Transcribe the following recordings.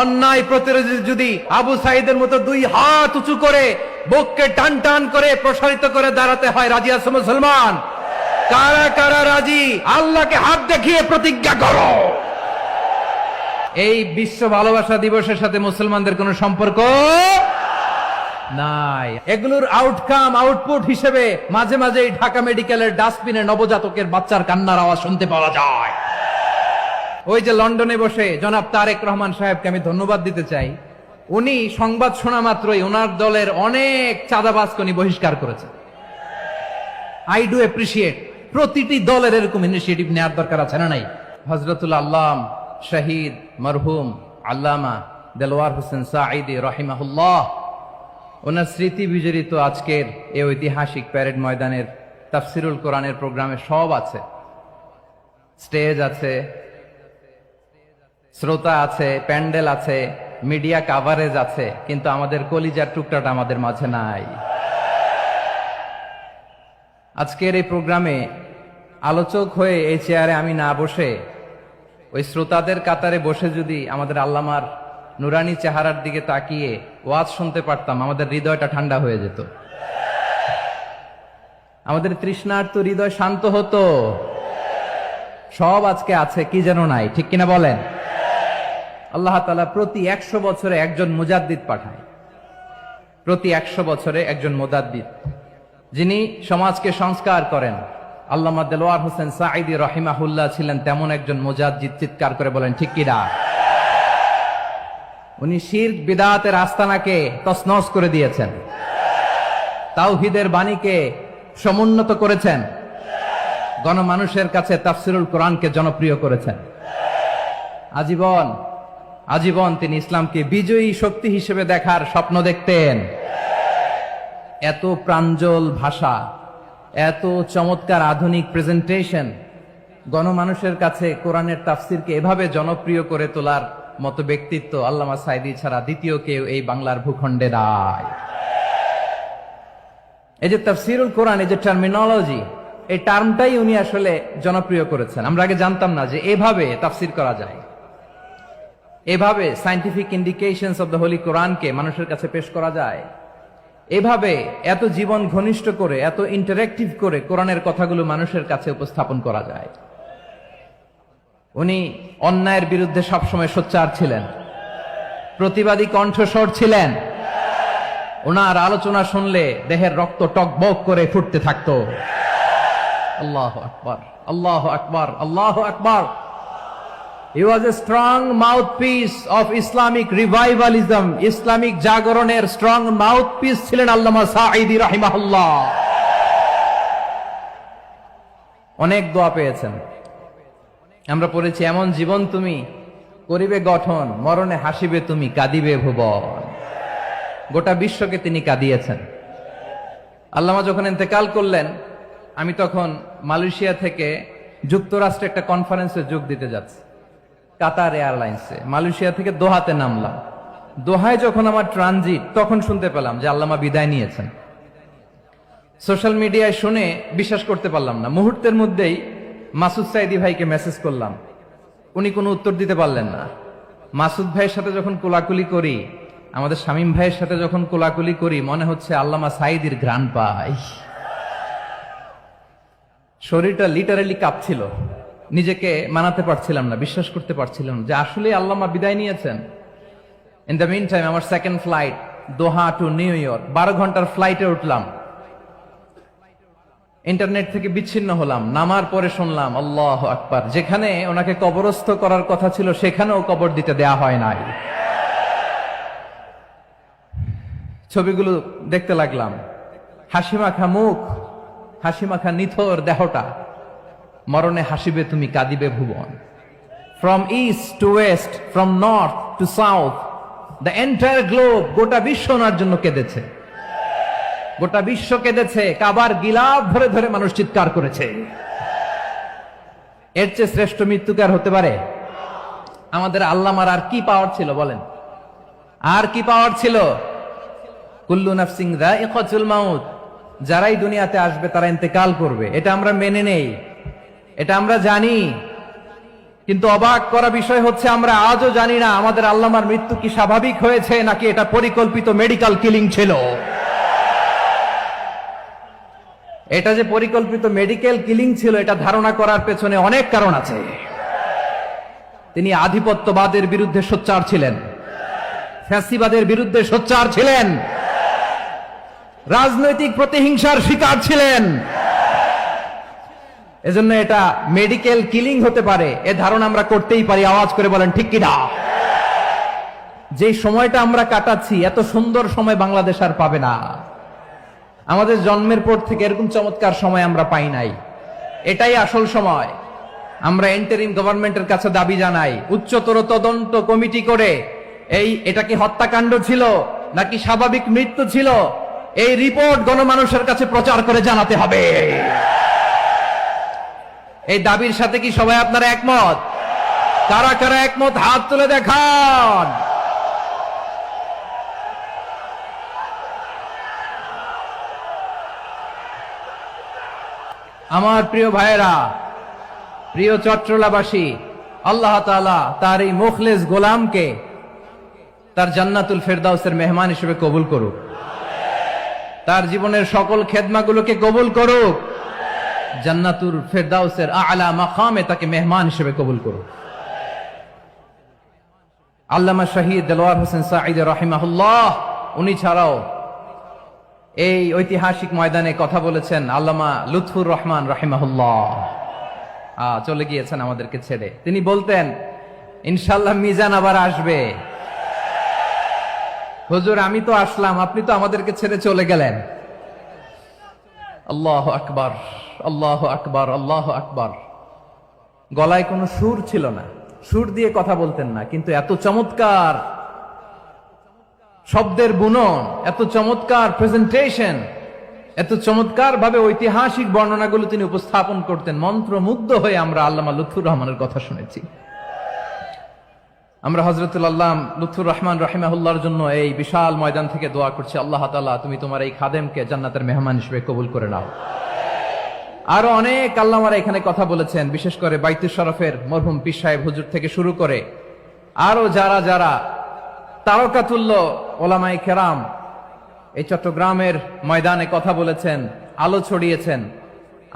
অন্যায় প্রতিরোধে যদি আবু সাইদের মতো দুই হাত উঁচু করে বুককে টান টান করে প্রসারিত করে দাঁড়াতে হয়, রাজি আছো মুসলমান? কারা কারা রাজি? আল্লাহকে হাত দেখিয়ে প্রতিজ্ঞা করো। এই বিশ্ব ভালোবাসা দিবসের সাথে মুসলমানদের কোনো সম্পর্ক নাই। এগুলোর আউটপুট হিসেবে মাঝে মাঝে ঢাকা মেডিকেলের ডাস্টবিনে নবজাতকের বাচ্চার কান্নার আওয়াজ শুনতে পাওয়া যায়। ওই যে লন্ডনে বসে জনাব তারেক রহমান সাহেবকে আমি ধন্যবাদ দিতে চাই, উনি সংবাদ শোনা মাত্রই ওনার দলের অনেক চাঁদাবাজকে উনি বহিষ্কার করেছে। I do appreciate. প্রতিটি দলের এরকম ইনিশিয়েটিভ নেওয়ার দরকার আছে না নাই? হযরতুল আল্লাম শহীদ মরহুম আল্লামা দেলোয়ার হোসেন সাঈদী রাহিমাহুল্লাহ, ওনার স্মৃতি বিজড়িত আজকের এই ঐতিহাসিক প্যারেড ময়দানের তাফসিরুল কোরআনের প্রোগ্রামে সব আছে। স্টেজ আছে, শ্রোতা আছে, প্যান্ডেল আছে, মিডিয়া কাভারেজ আছে, কিন্তু আমাদের কলিজার টুকরাটা আমাদের মাঝে নাই। আজকের এই প্রোগ্রামে আলোচক হয়ে এই চেয়ারে আমি না বসে ওই শ্রোতাদের কাতারে বসে যদি আমাদের আল্লামার নুরানি চেহারার দিকে তাকিয়ে ওয়াজ শুনতে পারতাম, আমাদের হৃদয়টা ঠান্ডা হয়ে যেত, আমাদের তৃষ্ণার্ত হৃদয় শান্ত হতো। সব আজকে আছে, কি যেন নাই, ঠিক কিনা বলেন? আল্লাহ তাআলা প্রতি 100 বছরে একজন মুজাদ্দিদ পাঠায়, প্রতি 100 বছরে একজন মুজাদ্দিদ, যিনি সমাজকে সংস্কার করেন। আল্লামা দেলোয়ার হোসেন সাঈদী রাহিমাহুল্লাহ ছিলেন তেমন একজন মুজাদ্দিদ। চিৎকার করে বলেন ঠিক কিনা? উনি শিরক বিদআতের আস্তানাকে তছনছ করে দিয়েছেন, তাওহীদের বাণীকে সমুন্নত করেছেন, গণমানুষের কাছে তাফসিরুল কোরআনকে জনপ্রিয় করেছেন। আজীবন তিনি ইসলামকে বিজয়ী শক্তি হিসেবে দেখার স্বপ্ন দেখতেন। এত প্রাঞ্জল ভাষা, এত চমৎকার আধুনিক প্রেজেন্টেশন, গণমানুষের কাছে কোরআনের তাফসিরকে এভাবে জনপ্রিয় করে তোলার মতো ব্যক্তিত্ব আল্লামা সাঈদী ছাড়া দ্বিতীয় কেউ এই বাংলার ভূখণ্ডে নাই। এই যে তাফসিরুল কোরআন, এই যে টার্মিনোলজি, এই টার্মটাই উনি আসলে জনপ্রিয় করেছেন। আমরা আগে জানতাম না যে এভাবে তাফসির করা যায়, এভাবে scientific indications of the Holi কোরআনকে মানুষের কাছে পেশ করা যায়, এভাবে এত জীবন ঘনিষ্ঠ করে, এত ইন্টারেক্টিভ করে কোরআনের কথাগুলো মানুষের কাছে উপস্থাপন করা যায়। উনি অন্যায়ের বিরুদ্ধে সবসময় সোচ্চার ছিলেন, প্রতিবাদী কণ্ঠস্বর ছিলেন। ওনার আলোচনা শুনলে দেহের রক্ত টকবক করে ফুটতে থাকতো। আল্লাহু আকবার, আল্লাহু আকবার, আল্লাহু আকবার। He was a strong mouthpiece of Islamic revivalism. Islamic জাগরণের স্ট্রং মাউথপিস ছিলেন আল্লামা সাঈদী রাহিমাহুল্লাহ। অনেক দোয়া পেয়েছেন। আমরা পড়েছি, এমন জীবন তুমি করিবে গঠন, মরণে হাসিবে তুমি, কাঁদিবে ভুবন। গোটা বিশ্বকে তিনি কাঁদিয়েছেন। আল্লামা যখন ইন্তেকাল করলেন, আমি তখন মালয়েশিয়া থেকে যুক্তরাষ্ট্রে একটা কনফারেন্সে যোগ দিতে যাচ্ছি, কাতার এয়ারলাইন্সে। মালয়েশিয়া থেকে দোহাতে নামলাম। দোহায় যখন আমার ট্রানজিট, তখন শুনতে পেলাম যে আল্লামা বিদায় নিয়েছেন। সোশ্যাল মিডিয়ায় শুনে বিশ্বাস করতে পারলাম না। মুহূর্তের মধ্যেই মাসুদ সাঈদী ভাইকে মেসেজ করলাম, উনি কোনো উত্তর দিতে পারলেন না। মাসুদ ভাইয়ের সাথে যখন কোলাকুলি করি, আমাদের শামীম ভাইয়ের সাথে যখন কোলাকুলি করি, মনে হচ্ছে আল্লামা সাঈদীর ঘ্রাণ পাই। শরীরটা লিটারালি কাঁপছিল, নিজেকে মানাতে পারছিলাম না, বিশ্বাস করতে পারছিলাম যে আসলে আল্লামা বিদায় নিয়েছেন। ইন দ্য মিন টাইম আমার সেকেন্ড ফ্লাইট, দোহা টু নিউ ইয়র্ক, 12 ঘন্টার ফ্লাইটে উঠলাম। ইন্টারনেট থেকে বিচ্ছিন্ন হলাম। নামার পরে শুনলাম আল্লাহু আকবার, যেখানে ওনাকে কবরস্থ করার কথা ছিল সেখানেও কবর দিতে দেয়া হয় নাই। ছবিগুলো দেখতে লাগলাম, হাসিমাখা মুখ, হাসিমাখা নিথর দেহটা, মরণে হাসিবে তুমি, কাঁদিবে ভুবন। From east to west, from north to south, the entire globe, গোটা বিশ্ব ওনার জন্য কেঁদেছে, গোটা বিশ্ব কেঁদেছে। কাবার গিলাফ ধরে ধরে মানুষ চিৎকার করেছে। এর চেয়ে শ্রেষ্ঠ মৃত্যুকার হতে পারে? আমাদের আল্লামার আর কি পাওয়ার ছিল বলেন? আর কি পাওয়ার ছিল? কুল্লু নাফসিন যায়িকাতুল মাউত, যারাই দুনিয়াতে আসবে তারা ইন্তেকাল করবে, এটা আমরা মেনে নেই, এটা আমরা জানি। কিন্তু অবাক করা বিষয় হচ্ছে আমরা আজও জানি না আমাদের আল্লামার মৃত্যু কি স্বাভাবিক হয়েছে নাকি এটা পরিকল্পিত মেডিকেল কিলিং ছিল। এটা যে পরিকল্পিত মেডিকেল কিলিং ছিল এটা ধারণা করার পেছনে অনেক কারণ আছে। তিনি আধিপত্যবাদের বিরুদ্ধে সোচ্চার ছিলেন, ফ্যাসিবাদের বিরুদ্ধে সোচ্চার ছিলেন, রাজনৈতিক প্রতিহিংসার শিকার ছিলেন। এজন্য এটা মেডিকেল কিলিং হতে পারে এ ধারণা আমরা করতেই পারি। আওয়াজ করে বলেন ঠিক কিনা? যে সময়টা আমরা কাটাচ্ছি এত সুন্দর সময় বাংলাদেশ আর পাবে না। আমাদের জন্মের পর থেকে এরকম চমৎকার সময় আমরা পাই নাই। এটাই আসল সময়। আমরা ইন্টারিম গভর্নমেন্টের কাছে দাবি জানাই, উচ্চতর তদন্ত কমিটি করে এটা কি হত্যাকাণ্ড ছিল নাকি স্বাভাবিক মৃত্যু ছিল এই রিপোর্ট গণমানুষের কাছে প্রচার করে জানাতে হবে। এই দাবির সাথে কি সবাই আপনারা একমত? কারা কারা একমত হাত তুলে দেখান। আমার প্রিয় ভাইয়েরা, প্রিয় চট্টলাবাসী, আল্লাহ তাআলা তার এই মুখলেস গোলামকে তার জান্নাতুল ফেরদাউসের মেহমান হিসেবে কবুল করুক, তার জীবনের সকল খেদমাগুলোকে কবুল করুক, জান্নাতুল ফেরদাউসের আলা মাকামে তাকে মেহমান হিসেবে কবুল করুক। আল্লামা শহীদ দেলোয়ার হোসেন সাঈদী রাহিমাহুল্লাহ, উনি ছাড়াও এই ঐতিহাসিক ময়দানে কথা বলেছেন আল্লামা লুৎফুর রহমান রাহিমাহুল্লাহ। চলে গিয়েছেন আমাদেরকে ছেড়ে। তিনি বলতেন, ইনশাআল্লাহ মিজান আবার আসবে। হুজুর আমি তো আসলাম, আপনি তো আমাদেরকে ছেড়ে চলে গেলেন। আল্লাহু আকবার, আল্লাহু আকবার, আল্লাহু আকবার। গলায় কোনো সুর ছিল না, সুর দিয়ে কথা বলতেন না, কিন্তু এত চমৎকার শব্দের বুনন, এত চমৎকার প্রেজেন্টেশন, এত চমৎকার ভাবে ঐতিহাসিক বর্ণনাগুলো তিনি উপস্থাপন করতেন। মন্ত্রমুগ্ধ হয়ে আমরা আল্লামা লুৎফুর রহমানের কথা শুনেছি। আমরা হযরতুল আল্লাহ লুৎফুর রহমান রাহিমাহুল্লাহর জন্য এই বিশাল ময়দান থেকে দোয়া করছি, আল্লাহ তাআলা তুমি তোমার এই খাদেমকে জান্নাতের মেহমান হিসেবে কবুল করে নাও। আরো অনেক আল্লামারা এখানে কথা বলেছেন, বিশেষ করে বাইতুল শরফের মরহুম পীর সাহেব হুজুর থেকে শুরু করে আরো যারা যারা তারকাতুল্য ওলামায়ে কেরাম এই চট্টগ্রামের ময়দানে কথা বলেছেন, আলো ছড়িয়েছেন।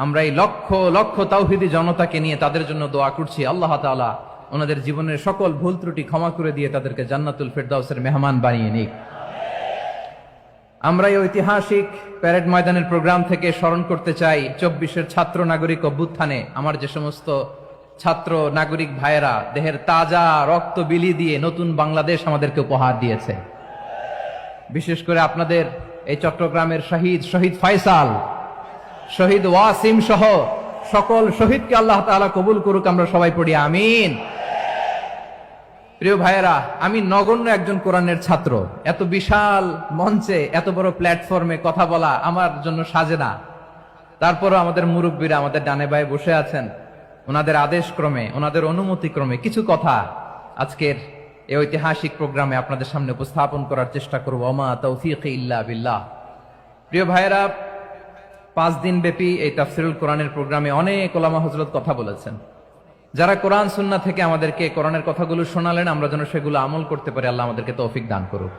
আমরা এই লক্ষ লক্ষ তাওহীদি জনতাকে নিয়ে তাদের জন্য দোয়া করছি, আল্লাহ তাআলা ওনাদের জীবনের সকল ভুল ত্রুটি ক্ষমা করে দিয়ে তাদেরকে জান্নাতুল ফেরদাউসের মেহমান বানিয়ে নিক। আমরা এই ঐতিহাসিক প্যারেড ময়দানের প্রোগ্রাম থেকে স্মরণ করতে চাই 24-এর ছাত্র নাগরিক অভ্যুত্থানে আমার যে সমস্ত ছাত্র নাগরিক ভাইয়েরা দেহের তাজা রক্ত বিলি দিয়ে নতুন বাংলাদেশ আমাদেরকে উপহার দিয়েছে। বিশেষ করে আপনাদের এই চট্টগ্রামের শহীদ ফয়সাল, শহীদ ওয়াসিম সহ সকল শহীদকে আল্লাহ তাআলা কবুল করুক। আমরা সবাই পড়ি আমিন। প্রিয় ভাইয়েরা, আমি নগণ্য একজন কোরআনের ছাত্র, এত বিশাল মঞ্চে এত বড় প্ল্যাটফর্মে কথা বলা আমার জন্য সাজে না। তারপরও আমাদের মুরব্বীরা আমাদের ডানে বায়ে বসে আছেন, ওনাদের আদেশ ক্রমে, ওনাদের অনুমতি ক্রমে কিছু কথা আজকের এই ঐতিহাসিক প্রোগ্রামে আপনাদের সামনে উপস্থাপন করার চেষ্টা করব। ওমা তাওফীকি ইল্লা বিল্লাহ। প্রিয় ভাইয়েরা, 5 দিন ব্যাপী এই তাফসীরুল কোরআনের প্রোগ্রামে অনেক ওলামা হযরত কথা বলেছেন। যারা কোরআন সুন্নাহ থেকে আমাদেরকে কোরআনের কথাগুলো শোনালেন, আমরা যেন সেগুলো আমল করতে পারি, আল্লাহ আমাদেরকে তৌফিক দান করুক।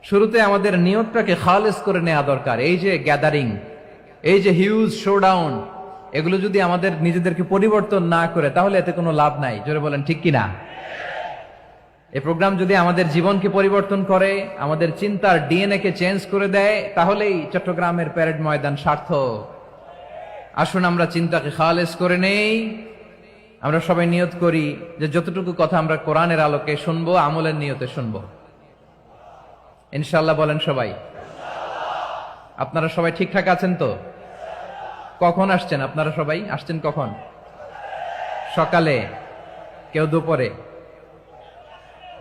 শুরুতে আমাদের নিয়তটাকে খালেস করে নেওয়া দরকার। এই যে গ্যাদারিং, এই যে হিউজ শোডাউন, এগুলো যদি আমাদের নিজেদেরকে পরিবর্তন না করে তাহলে এতে কোনো লাভ নাই। জোরে বলেন ঠিক কিনা? এই প্রোগ্রাম যদি আমাদের জীবনকে পরিবর্তন করে, আমাদের চিন্তার ডিএনএ কে চেঞ্জ করে দেয়, তাহলেই চট্টগ্রামের প্যারেড ময়দান সার্থক। আসুন আমরা চিন্তাকে খালেস করে নেই। আমরা সবাই নিয়ত করি যে যতটুকু কথা আমরা কোরআনের আলোকে শুনবো, আমলের নিয়তে শুনবো ইনশাআল্লাহ। বলেন সবাই। আপনারা সবাই ঠিকঠাক আছেন তো? কখন আসছেন আপনারা? সবাই আসছেন কখন? সকালে, কেউ দুপুরে,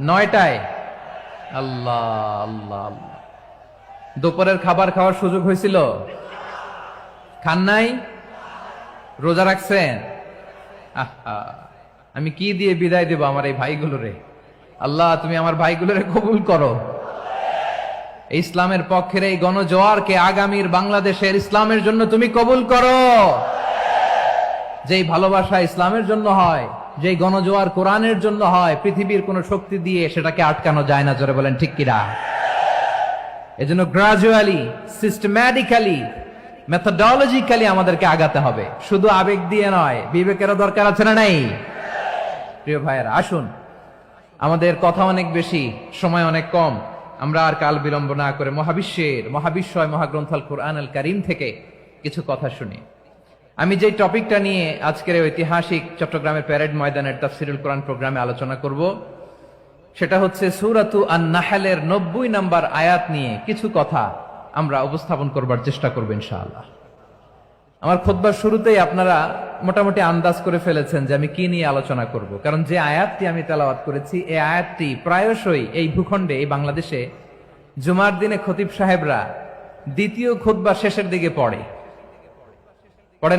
9টায়? আল্লাহ আল্লাহ আল্লাহ। দুপুরের খাবার খাওয়ার সুযোগ হয়েছিল? খান নাই? রোজা রাখছেন? আহা, আমি কি দিয়ে বিদায় দেব আমার এই ভাইগুলোরে? আল্লাহ তুমি আমার ভাইগুলোরে কবুল করো। ইসলামের পক্ষের এই গণজোয়ারকে আগামীর বাংলাদেশের ইসলামের জন্য তুমি কবুল করো। যেই ভালোবাসা ইসলামের জন্য হয়, যে গণজোয়ার কোরআনের জন্য হয়, পৃথিবীর কোন শক্তি দিয়ে সেটাকে আটকানো যায় না। জোরে বলেন ঠিক কিনা? এজন্য গ্রাজুয়ালি, সিস্টেম্যাটিক্যালি, মেথোডলজিক্যালি আমাদেরকে আগাতে হবে, শুধু আবেগ দিয়ে নয়। বিবেকেরও দরকার আছে না নাই? প্রিয় ভাইয়েরা, আসুন, আমাদের কথা অনেক বেশি, সময় অনেক কম, আমরা আর কাল বিলম্ব না করে মহাবিশ্বয় মহাগ্রন্থ আল কুরআন আল কারীম থেকে কিছু কথা শুনি। আমি যে টপিকটা নিয়ে আজকের ঐতিহাসিক চট্টগ্রামের প্যারেড ময়দানের তাফসিরুল কোরআন প্রোগ্রামে আলোচনা করব, সেটা হচ্ছে সূরাতু আন-নাহলের 90 নম্বর আয়াত নিয়ে কিছু কথা আমরা উপস্থাপন করবার চেষ্টা করব ইনশাআল্লাহ। আমার খুতবার শুরুতেই আপনারা মোটামুটি আন্দাজ করে ফেলেছেন যে আমি কি নিয়ে আলোচনা করব, কারণ যে আয়াতটি আমি তেলাওয়াত করেছি এই আয়াতটি প্রায়শই এই ভূখণ্ডে, এই বাংলাদেশে জুমার দিনে খতিব সাহেবরা দ্বিতীয় খুতবা শেষের দিকে পড়ে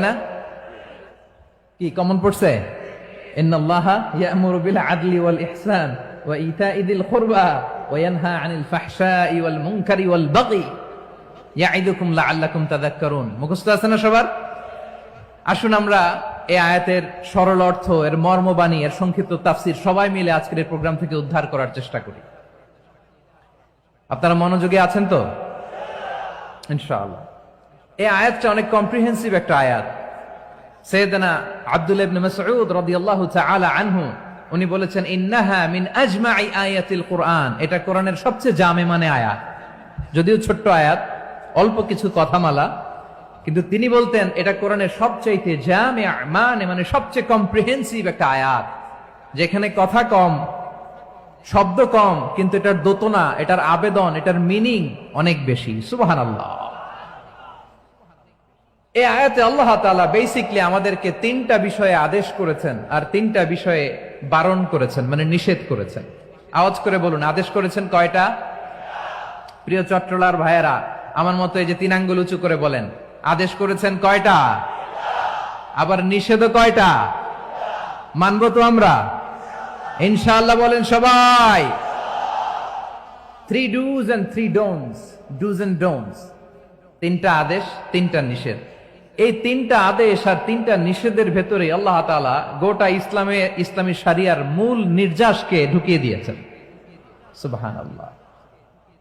না? কি কমন পড়ছে? ইন্নাল্লাহা ইয়া'মুরু বিল আদলি ওয়াল ইহসান ওয়া ইতা'i যিল কুরবা ওয়া ইয়ানহা আনিল ফাহশাই ওয়াল মুনকারি ওয়াল বাগি ইয়া'iদুকুম লাআল্লাকুম তাযাক্কারুন। মুখস্থ আছে না সবার? আসুন আমরা এই আয়াতের সরল অর্থ, এর মর্মবাণী, এর সংক্ষিপ্ত তাফসীর সবাই মিলে আজকের এই প্রোগ্রাম থেকে উদ্ধার করার চেষ্টা করি। আপনারা মনোযোগী আছেন তো? ইনশাআল্লাহ। এই আয়াতটা অনেক কম্প্রিহেন্সিভ একটা আয়াত। সাইয়েদনা আব্দুল্লাহ ইবনে মাসউদ রাদিয়াল্লাহু তাআলা আনহু উনি বলেছেন, ইন্নাহা মিন আজমাই আয়াতিল কুরআন, এটা কোরআনের সবচেয়ে জামে মানে আয়াত। যদিও ছোট্ট আয়াত, অল্প কিছু কথামালা, কিন্তু তিনি বলতেন এটা কোরআনের সবচাইতে জামে মানে সবচেয়ে কম্প্রিহেন্সিভ একটা আয়াত, যেখানে কথা কম, শব্দ কম, কিন্তু এটার দোতনা, এটার আবেদন, এটার মিনিং অনেক বেশি। সুবহানাল্লাহ। এই আয়াতে আল্লাহ তাআলা বেসিক্যালি আমাদেরকে 3টা বিষয়ে আদেশ করেছেন আর 3টা বিষয়ে বারণ করেছেন, মানে নিষেধ করেছেন। আওয়াজ করে বলুন, আদেশ করেছেন কয়টা? প্রিয় চট্টলার ভাইয়েরা, আমার মতো এই যে 3 আঙ্গুল উঁচু করে বলেন, আদেশ করেছেন কয়টা? আবার নিষেধও কয়টা? মানব তো আমরা ইনশাআল্লাহ? বলেন সবাই। 3 do's and 3 don'ts, do's and don'ts, 3টা আদেশ, 3টা নিষেধ। এই 3টা আদেশ আর 3টা নিষেধের ভেতরে আল্লাহ তাআলা গোটা ইসলামী শরিয়ার মূল নির্যাসকে ঢুকিয়ে দিয়েছেন। সুবহানাল্লাহ।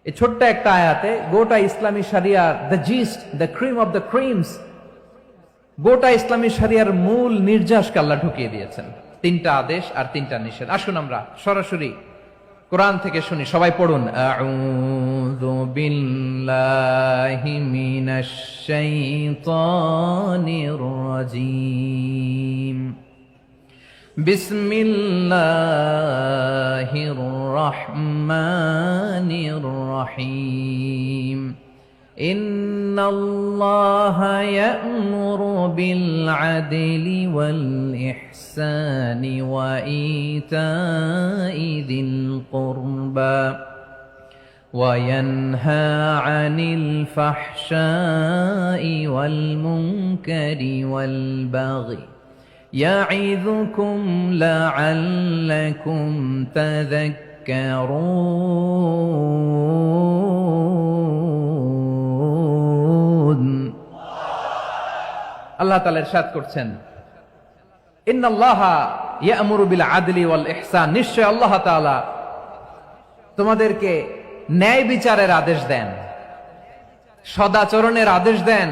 এই ছোট্ট একটা আয়াতে গোটা ইসলামী শরিয়ার, the gist, the cream of the creams, গোটা ইসলামী শরিয়ার মূল নির্যাসকে আল্লাহ ঢুকিয়ে দিয়েছেন। 3টা আদেশ আর 3টা নিষেধ। আসুন আমরা সরাসরি কোরআন থেকে শুনি, সবাই পড়ুন। আউযু বিল্লাহি মিনাশ শাইতানির রাজীম। বিসমিল্লাহির রহমানির রহিম। ইন্নাল্লাহা ইয়া'মুরু বিল আদলি ওয়াল ইহসানি ওয়া ইতা'i যিল কুরবা ওয়া ইয়ানহা আনিল ফাহশাই ওয়াল মুনকারি ওয়াল বাগি ইয়া'ইযুকুম লা'আল্লাকুম তাযাক্কারুন। আল্লাহ তাআলা ইরশাদ করছেন, ইন্নাল্লাহা ইয়া'মুরু বিল আদলি ওয়াল ইহসান, নিশ্চয় আল্লাহ তাআলা তোমাদেরকে ন্যায় বিচারের আদেশ দেন, সদাচরণের আদেশ দেন,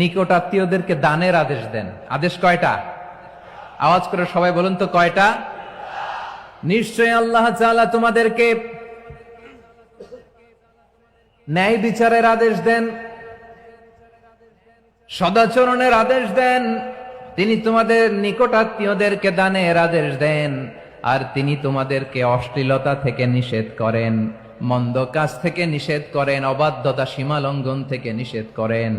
নিকট আত্মীয়দেরকে দানের আদেশ দেন। আদেশ কয়টা? আওয়াজ করে সবাই বলুন তো কয়টা? নিশ্চয় আল্লাহ তাআলা তোমাদেরকে ন্যায় বিচারের আদেশ দেন, সদাচরণের আদেশ দেন, তিনি তোমাদের নিকট আত্মীয়দেরকে দানের আদেশ দেন, আর তিনি তোমাদেরকে অশ্লীলতা থেকে নিষেধ করেন, মন্দ কাজ থেকে নিষেধ করেন, অবাধ্যতা সীমা লঙ্ঘন থেকে নিষেধ করেন।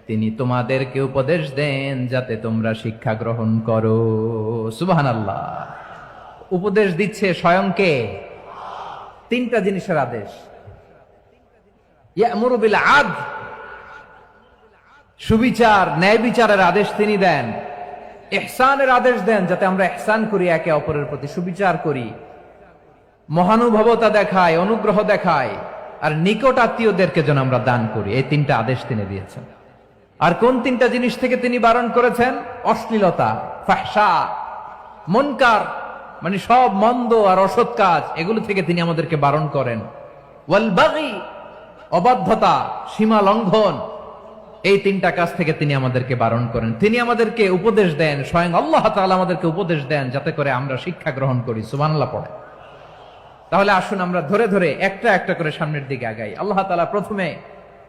তিনি তোমাদেরকে উপদেশ দেন যাতে তোমরা শিক্ষা গ্রহণ করো। সুবহানাল্লাহ। উপদেশ দিচ্ছে স্বয়ং কে? 3টা জিনিসের আদেশ। ইয়া'মুরু বিল আদল, সুবিচার, ন্যায় বিচারের আদেশ তিনি দেন। ইহসানের আদেশ দেন, যাতে আমরা ইহসান করি, একে অপরের প্রতি সুবিচার করি, মহানুভবতা দেখায়, অনুগ্রহ দেখায়, আর নিকট আত্মীয়দেরকে যেন আমরা দান করি। এই 3টা আদেশ তিনি দিয়েছেন। আর কোন 3টা জিনিস থেকে তিনি বারণ করেছেন? অশ্লীলতা, ফাহশা, মুনকার মানে সব মন্দ আর অসৎ কাজ, এগুলো থেকে তিনি আমাদেরকে বারণ করেন। ওয়াল বাগি, অবাধ্যতা, সীমা লঙ্ঘন, এই তিনটা কাজ থেকে তিনি আমাদেরকে বারণ করেন। তিনি আমাদেরকে উপদেশ দেন, স্বয়ং আল্লাহ তাআলা আমাদেরকে উপদেশ দেন যাতে করে আমরা শিক্ষা গ্রহণ করি। সুবহানাল্লাহ পড়ে। তাহলে আসুন আমরা ধরে ধরে একটা একটা করে সামনের দিকে আগাই। আল্লাহ তাআলা প্রথমে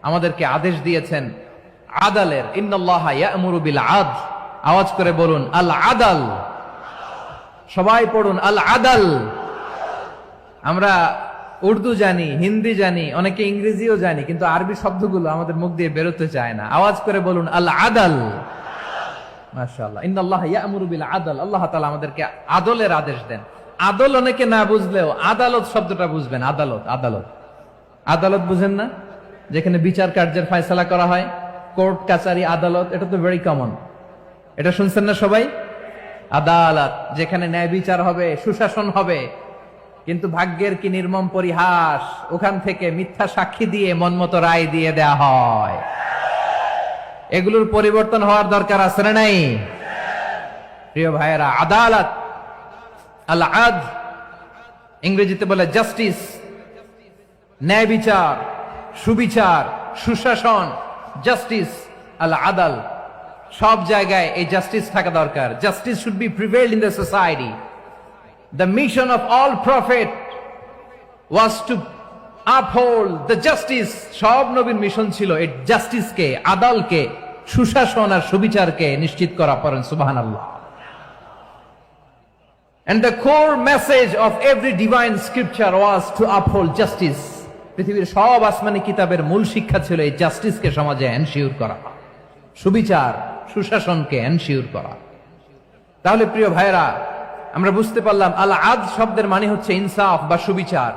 আমাদেরকে আদেশ দিয়েছেন আদালের, ইন্নাল্লাহা ইয়া'মুরু বিল আদল। আওয়াজ করে বলুন আল আদাল। সবাই পড়ুন আল আদাল। আমরা উর্দু জানি, হিন্দি জানি, অনেকে ইংরেজিও জানি, কিন্তু আরবি শব্দগুলো আমাদের মুখ দিয়ে বেরোতে চায় না। আওয়াজ করে বলুন আল আদাল। মাশাআল্লাহ, ইন্নাল্লাহা ইয়া'মুরু বিল আদল। আল্লাহ তাআলা আমাদেরকে আদলের আদেশ দেন। আদল অনেকে না বুঝলেও আদালত শব্দটা বুঝবেন। আদালত, আদালত, আদালত বুঝেন না? যেখানে বিচার কার্যের ফয়সালা করা হয়, কোর্ট কাচারি আদালত, এটা তো ভেরি কমন। এটা শুনছেন না সবাই? আদালত, যেখানে ন্যায় বিচার হবে, সুশাসন হবে। কিন্তু ভাগ্যের কি নির্মম পরিহাস, ওখান থেকে মিথ্যা সাক্ষী দিয়ে মনমতো রায় দিয়ে দেয়া হয়। এগুলোর পরিবর্তন হওয়ার দরকার আছে না নাই? প্রিয় ভাইয়েরা, আদালত, আল আদল, ইংরেজিতে বলে জাস্টিস, ন্যায় বিচার, সুবিচার, সুশাসন, জাস্টিস, আল আদাল। সব জায়গায় এই জাস্টিস থাকা দরকার। Justice should be prevailed in the society. The mission of all prophet was to uphold the justice. সব নবীর মিশন ছিল এই জাস্টিসকে, আদালকে, সুশাসন আর সুবিচারকে নিশ্চিত করা। পড়েন সুবহানাল্লাহ। And the core message of every divine scripture was to uphold justice. পৃথিবীর সব আসমানি কিতাবের মূল শিক্ষা ছিল এই জাস্টিসকে সমাজে এনশিওর করা, সুবিচার, সুশাসনকে এনশিওর করা। তাহলে প্রিয় ভাইরা, আমরা বুঝতে পারলাম আল আদল শব্দের মানে হচ্ছে ইনসাফ বা সুবিচার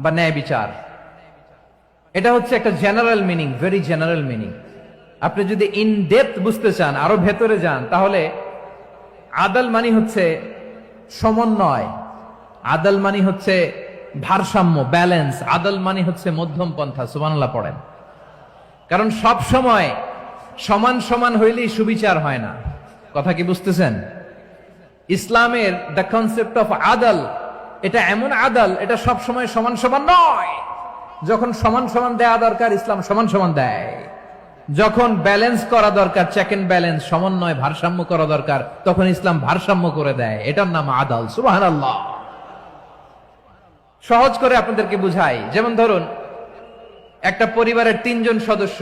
বা ন্যায় বিচার। এটা হচ্ছে একটা general meaning, very general meaning. আপনি যদি ইন ডেপথ বুঝতে চান, আরো ভেতরে যান, তাহলে আদল মানে হচ্ছে সমন্বয়, আদল মানে হচ্ছে ভারসাম্য, ব্যালেন্স। আদল মানে হচ্ছে মধ্যম পন্থা। সুবহানাল্লাহ পড়েন। কারণ সব সময় সমান সমান হইলেই সুবিচার হয় না। কথা কি বুঝতেছেন? ইসলামের দ্য কনসেপ্ট অফ আদল, এটা এমন আদল, এটা সব সময় সমান সমান নয়। যখন সমান সমান দেয়া দরকার, ইসলাম সমান সমান দেয়। যখন ব্যালেন্স করা দরকার, চেক এন্ড ব্যালেন্স, সমন্বয়, ভারসাম্য করা দরকার, তখন ইসলাম ভারসাম্য করে দেয়। এটার নাম আদল। সুবহানাল্লাহ। সহজ করে আপনাদেরকে বুঝাই। যেমন ধরুন, একটা পরিবারের 3 জন সদস্য,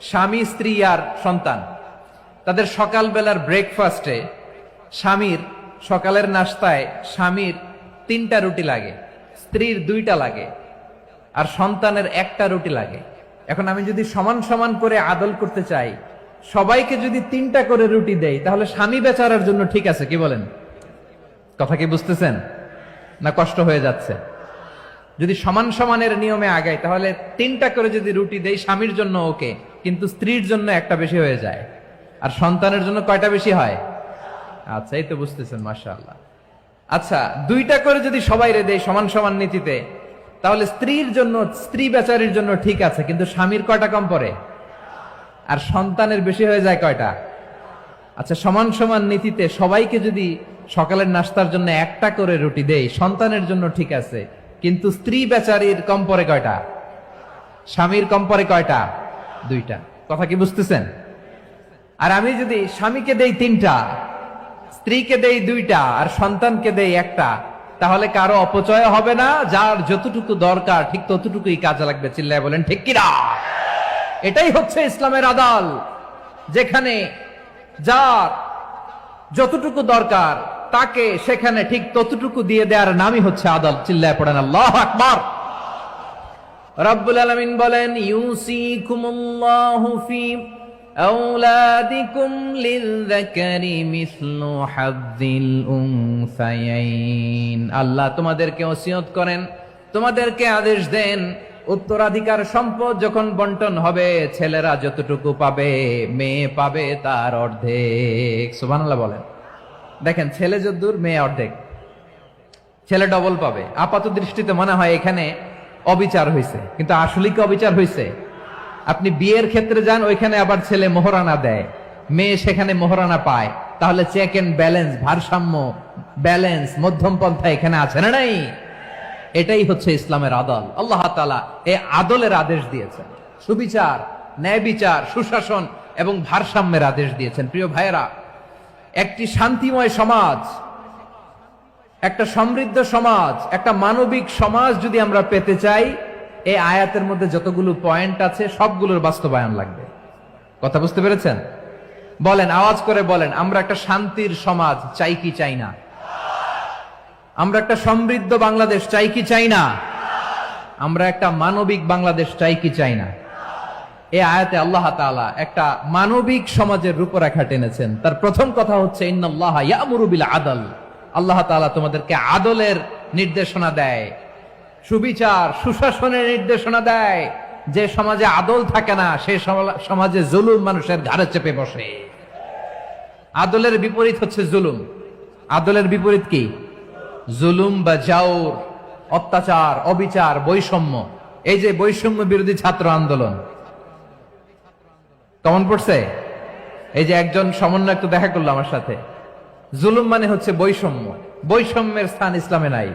স্বামী, স্ত্রী আর সন্তান। তাদের সকালবেলার ব্রেকফাস্টে, স্বামীর সকালের নাস্তায় স্বামীর 3টা রুটি লাগে, স্ত্রীর 2টা লাগে, আর সন্তানের 1টা রুটি লাগে। এখন আমি যদি সমান সমান করে আদল করতে চাই, সবাইকে যদি 3টা করে রুটি দেই, তাহলে স্বামী বেচারার জন্য ঠিক আছে? কি বলেন? কথা কি বুঝতেছেন না কষ্ট হয়ে যাচ্ছে? যদি সমান সমানের নিয়মে আগাই, তাহলে 3টা করে যদি রুটি দেই, স্বামীর জন্য ওকে, কিন্তু স্ত্রীর জন্য 1টা বেশি হয়ে যায়। আর সন্তানের জন্য কয়টা বেশি হয়? আচ্ছা, এই তো বুঝতেছেন, মাশাআল্লাহ। আচ্ছা, 2টা করে যদি সবাই দেয় সমান সমান নীতিতে, তাহলে স্ত্রীর জন্য, স্ত্রী বেচারির জন্য ঠিক আছে, কিন্তু স্বামীর কয়টা কম পড়ে? আর সন্তানের বেশি হয়ে যায় কয়টা? আচ্ছা, সমান সমান নীতিতে সবাইকে যদি সকালের নাস্তার জন্য 1টা করে রুটি দেই, সন্তানের জন্য ঠিক আছে, কিন্তু স্ত্রী বেচারির কম পড়ে কয়টা? স্বামীর কম পড়ে কয়টা? 2টা। কথা কি বুঝতেছেন? আর আমি যদি স্বামীকে দেই 3টা, স্ত্রীকে দেই 2টা, আর সন্তানকে দেই 1টা, তাহলে কারো অপচয় হবে না। যার যতটুকু দরকার ঠিক ততটুকুই কাজে লাগবে। চিল্লায় বলেন ঠিক কিনা? এটাই হচ্ছে ইসলামের আদল, যেখানে যার যতটুকু দরকার তাকে সেখানে ঠিক ততটুকু দিয়ে দেওয়ার নামই হচ্ছে আদল। চিল্লায় পড়েন আল্লাহু আকবার। রব্বুল আলামিন বলেন, ইউসিকুমুল্লাহু ফি আওলাদিকুম লিযযাকারি মিসলু হাযযিল উনসায়াইন। আল্লাহ তোমাদেরকে ওসিয়ত করেন, তোমাদেরকে আদেশ দেন, উত্তরাধিকার সম্পদ যখন বন্টন হবে, ছেলেরা যতটুকু পাবে, মেয়ে পাবে তার অর্ধেক। সুবহানাল্লাহ বলেন। দেখেন, ছেলে যদ্দূর, মেয়ে অর্ধেক। ছেলে ডবল পাবে। আপাত দৃষ্টিতে মনে হয় এখানে অবিচার হয়েছে, কিন্তু আসলে কি অবিচার হয়েছে? আপনি বিয়ের ক্ষেত্রে যান, ওইখানে আবার ছেলে মোহরানা দেয়, মেয়ে সেখানে মোহরানা পায়, তাহলে চেক এন্ড ব্যালেন্স, ভারসাম্য, ব্যালেন্স, মধ্যম পন্থা এখানে আছে না নাই? এটাই হচ্ছে ইসলামের আদল। আল্লাহ তাআলা এই আদলের আদেশ দিয়েছেন, সুবিচার, ন্যায় বিচার, সুশাসন এবং ভারসাম্যের আদেশ দিয়েছেন। প্রিয় ভাইয়েরা, একটি শান্তিময় সমাজ, একটা সমৃদ্ধ সমাজ, একটা মানবিক সমাজ যদি আমরা পেতে চাই, এই আয়াতের মধ্যে যতগুলো পয়েন্ট আছে সবগুলোর বাস্তবায়ন লাগবে। কথা বুঝতে পেরেছেন? বলেন, আওয়াজ করে বলেন, আমরা একটা শান্তির সমাজ চাই কি চাই না? আমরা একটা সমৃদ্ধ বাংলাদেশ চাই কি চাই না? আমরা একটা মানবিক বাংলাদেশ চাই কি চাই না? এই আয়াতে আল্লাহ তাআলা একটা মানবিক সমাজের রূপরেখা টেনেছেন। তার প্রথম কথা হচ্ছে ইন্নাল্লাহা ইয়ামুরু বিল আদল। আল্লাহ তাআলা তোমাদেরকে আদলের নির্দেশনা দেয়, সুবিচার, সুশাসনের নির্দেশনা দেয়। যে সমাজে আদল থাকে না, সেই সমাজে জুলুম মানুষের ঘাড়ে চেপে বসে। আদলের বিপরীত হচ্ছে জুলুম। আদলের বিপরীত কি? জুলুম বা জাওর, অত্যাচার, অবিচার, বৈষম্য। এই যে বৈষম্য বিরোধী ছাত্র আন্দোলন কেমন পড়ছে? এই যে একজন সমন্বয়ক তো দেখা করলো আমার সাথে। জুলুম মানে হচ্ছে বৈষম্য। বৈষম্যের স্থান ইসলামে নাই,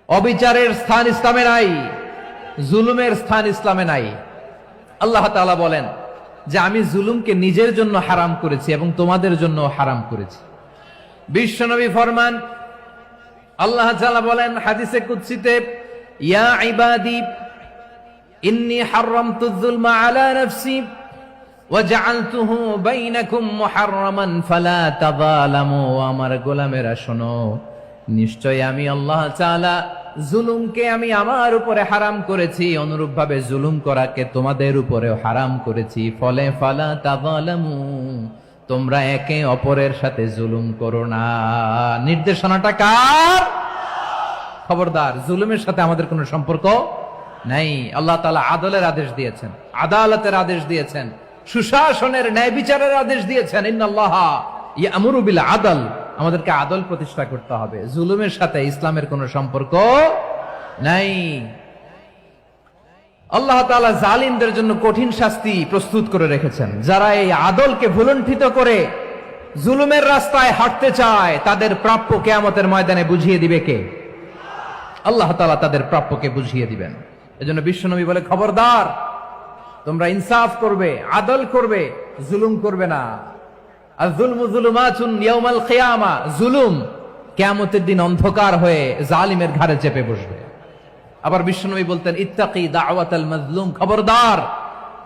অবিচারের স্থান ইসলামে নাই, জুলুমের স্থান ইসলামে নাই। আল্লাহ তাআলা বলেন যে আমি জুলুমকে নিজের জন্য হারাম করেছি এবং তোমাদের জন্য হারাম করেছি। বিশ্বনবী ফরমান, আল্লাহ তাআলা বলেন হাদিসে কুদসিতে, ইয়া ইবাদি ইন্নী হারামতু যুলমা আলা নাফসি ওয়া জাআলতুহু বাইনাকুম মুহাররামান ফালা তাযালামু। আমার গোলামেরা শোনো, নিশ্চয় আমি আল্লাহ তাআলা জুলুমকে আমি আমার উপরে হারাম করেছি, অনুরূপভাবে জুলুম করাকে তোমাদের উপরেও হারাম করেছি। ফলে ফালা তাযালামু, তোমরা একে অপরের সাথে জুলুম করো না। নির্দেশনাটা কার? খবরদার, জুলুমের সাথে আমাদের কোনো সম্পর্ক নাই। আল্লাহ তাআলা আদলের আদেশ দিয়েছেন, আদালতের আদেশ দিয়েছেন, সুশাসনের, ন্যায় বিচারের আদেশ দিয়েছেন। ইন্নাল্লাহা ইয়ামুরু বিল আদল। আমাদেরকে আদল প্রতিষ্ঠা করতে হবে। জুলুমের সাথে ইসলামের কোনো সম্পর্ক নাই। আল্লাহ তাআলা জালিমদের জন্য কঠিন শাস্তি প্রস্তুত করে রেখেছেন। যারা এই আদলকে ভুলুণ্ঠিত করে জুলুমের রাস্তায় হাঁটতে চায়, তাদের প্রাপ্য কিয়ামতের ময়দানে বুঝিয়ে দিবে কে? আল্লাহ তাআলা তাদের প্রাপ্যকে বুঝিয়ে দিবেন। এজন্য বিশ্বনবী বলে, খবরদার, তোমরা ইনসাফ করবে, আদল করবে, জুলুম করবে না। আর যুলমু যুলুমাতুন ইয়াউমাল কিয়ামা, জুলুম কিয়ামতের দিন অন্ধকার হয়ে জালিমের ঘাড়ে চেপে বসবে। আবার বিশ্বনবী বলতেন, ইত্তাকি দাওয়াতাল মাজলুম, খবরদার,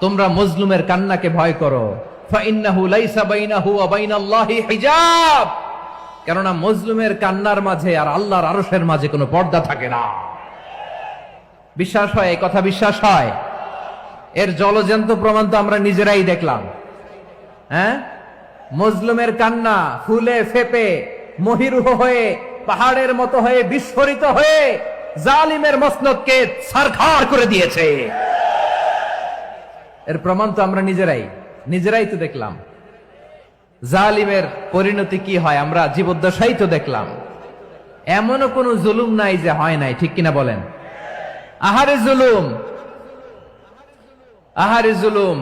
তোমরা মজলুমের কান্নাকে ভয় করো। ফাইন্নাহু লাইসা বাইনাহু ওয়া বাইনাল্লাহি হিজাব, কেননা মজলুমের কান্নার মাঝে আর আল্লাহর আরশের মাঝে কোনো পর্দা থাকে না। বিশ্বাস হয়? এই কথা বিশ্বাস হয়? এর জলজ্যান্ত প্রমাণ তো আমরা নিজেরাই দেখলাম। হ্যাঁ, মজলুমের কান্না ফুলে ফেপে মহিরুহ হয়ে, পাহাড়ের মতো হয়ে, বিস্ফোরিত হয়ে জালিমের মসনদকে ছারখার করে দিয়েছে। এর প্রমাণ তো আমরা নিজেরাই তো দেখলাম। জালিমের পরিণতি কি হয় আমরা জীবদ্দশাই তো দেখলাম। এমনও কোন জুলুম নাই যে হয় নাই, ঠিক কিনা বলেন? আহারে জুলুম, আহারে জুলুম।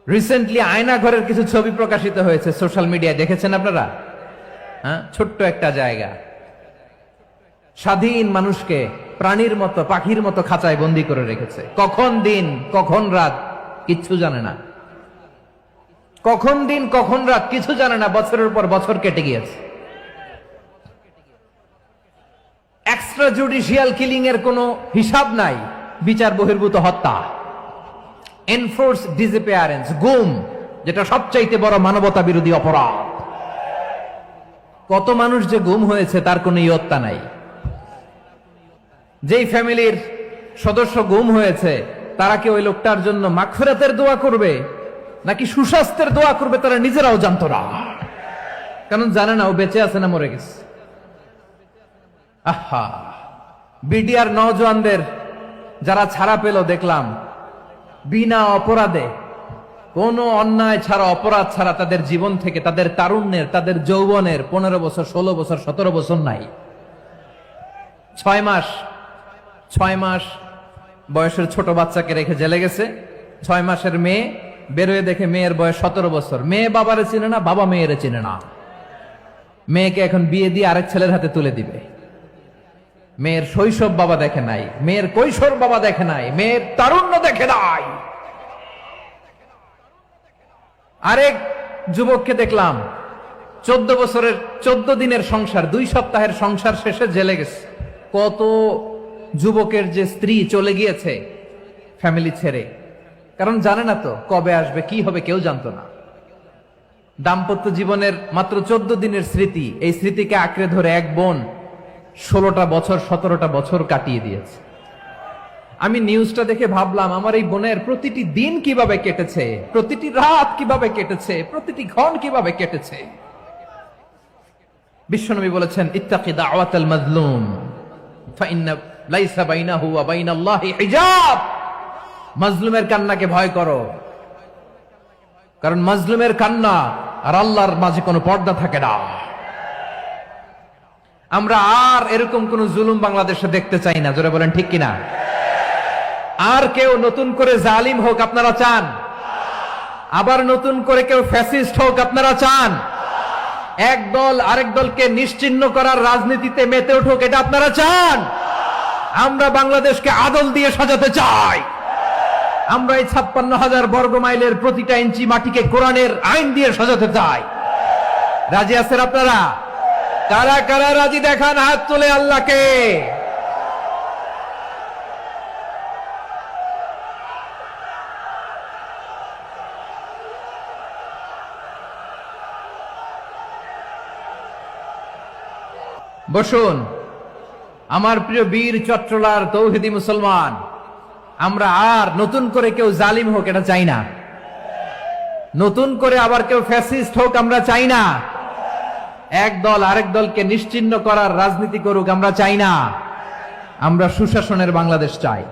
রিসেন্টলি আয়না ঘরের কিছু ছবি প্রকাশিত হয়েছে সোশ্যাল মিডিয়ায়, দেখেছেন আপনারা? হ্যাঁ, ছোট্ট একটা জায়গা, স্বাধীন মানুষকে প্রাণীর মতো, পাখির মতো খাঁচায় বন্দী করে রেখেছে। কখন দিন কখন রাত কিচ্ছু জানে না, কখন দিন কখন রাত কিছু জানে না। বছরের পর বছর কেটে গিয়েছে। এক্সট্রা জুডিশিয়াল কিলিং এর কোনো হিসাব নাই, বিচার বহির্ভূত হত্যা, এনফোর্স ডিসঅ্যাপিয়ারেন্স, গুম, যেটা সবচাইতে বড় মানবতা বিরোধী অপরাধ। কত মানুষ যে গুম হয়েছে তার কোনো ইয়ত্তা নাই। যেই ফ্যামিলির সদস্য গুম হয়েছে, তারা কি ওই লোকটার জন্য মাগফিরাতের দোয়া করবে নাকি সুস্বাস্থ্যের দোয়া করবে তারা নিজেরাও জানতো না, কারণ জানে না ও বেঁচে আছে না মরে গেছে। আহা, বিডিআর নওজোয়ানদের যারা ছাড়া পেল দেখলাম, বিনা অপরাধে, কোনো অন্যায় ছাড়া, অপরাধ ছাড়া তাদের জীবন থেকে, তাদের তারুণ্যের, তাদের যৌবনের 15 বছর, 16 বছর, 17 বছর নাই। 6 মাস বয়সের ছোট বাচ্চাকে রেখে জেলে গেছে। 6 মাসের মেয়ে বেরোয় দেখে মেয়ের বয়স 17 বছর। মেয়ে বাবারে চিনে না, বাবা মেয়েরে চিনে না। মেয়েকে এখন বিয়ে দিয়ে আরেক ছেলের হাতে তুলে দিবে। মেয়ের শৈশব বাবা দেখে নাই, মেয়ের কৈশোর বাবা দেখে নাই, মেয়ের তারুণ্য দেখে নাই। আরেক যুবককে দেখলাম 14 বছরের 14 দিনের সংসার, 2 সপ্তাহের সংসার শেষে জেলে গেছে। কত যুবকের যে স্ত্রী চলে গিয়েছে ফ্যামিলি ছেড়ে, কারণ জানে না তো কবে আসবে, কি হবে, কেউ জানতো না। দাম্পত্য জীবনের মাত্র 14 দিনের স্মৃতি, এই স্মৃতিকে আঁকড়ে ধরে এক বোন 16টা বছর 17টা বছর কাটিয়ে দিয়েছে। আমি নিউজটা দেখে ভাবলাম, আমার এই বোনের প্রতিটি দিন কিভাবে কেটেছে, প্রতিটি রাত কিভাবে কেটেছে, প্রতিটি ক্ষণ কিভাবে কেটেছে। বিশ্বনবী বলেছেন, ইত্তাকি দাওয়াতাল মাজলুম ফাইন্না লাইসা বাইনাহু ওয়া বাইনাল্লাহি হিজাব। মাজলুমের কান্নাকে ভয় করো, কারণ মাজলুমের কান্না আর আল্লাহর মাঝে কোনো পর্দা থাকে না। আমরা আর এরকম কোন জুলুম বাংলাদেশে দেখতে চাই না। জোরে বলেন ঠিক কিনা? আর কেউ নতুন করে জালিম হোক আপনারা চান? আবার নতুন করে কেউ ফ্যাসিস্ট হোক আপনারা চান? এক দল আরেক দলকে নিশ্চিহ্ন করার রাজনীতিতে মেতে উঠুক, এটা আপনারা চান? আমরা বাংলাদেশকে আদল দিয়ে সাজাতে চাই। আমরা এই 56,000 বর্গ মাইলের প্রতিটা ইঞ্চি মাটিকে কোরআনের আইন দিয়ে সাজাতে চাই। রাজি আছেন আপনারা? কারা কারা রাজি দেখান হাত তুলে আল্লাহকে। বসুন আমার প্রিয় বীর চট্টলার তৌহিদি মুসলমান, আমরা আর নতুন করে কেউ জালিম হোক এটা চাই না। নতুন করে আবার কেউ ফ্যাসিস্ট হোক আমরা চাই না। এক দল আরেক দলকে নিশ্চিহ্ন করার রাজনীতি করুক আমরা চাই না। আমরা সুশাসনের বাংলাদেশ চাই।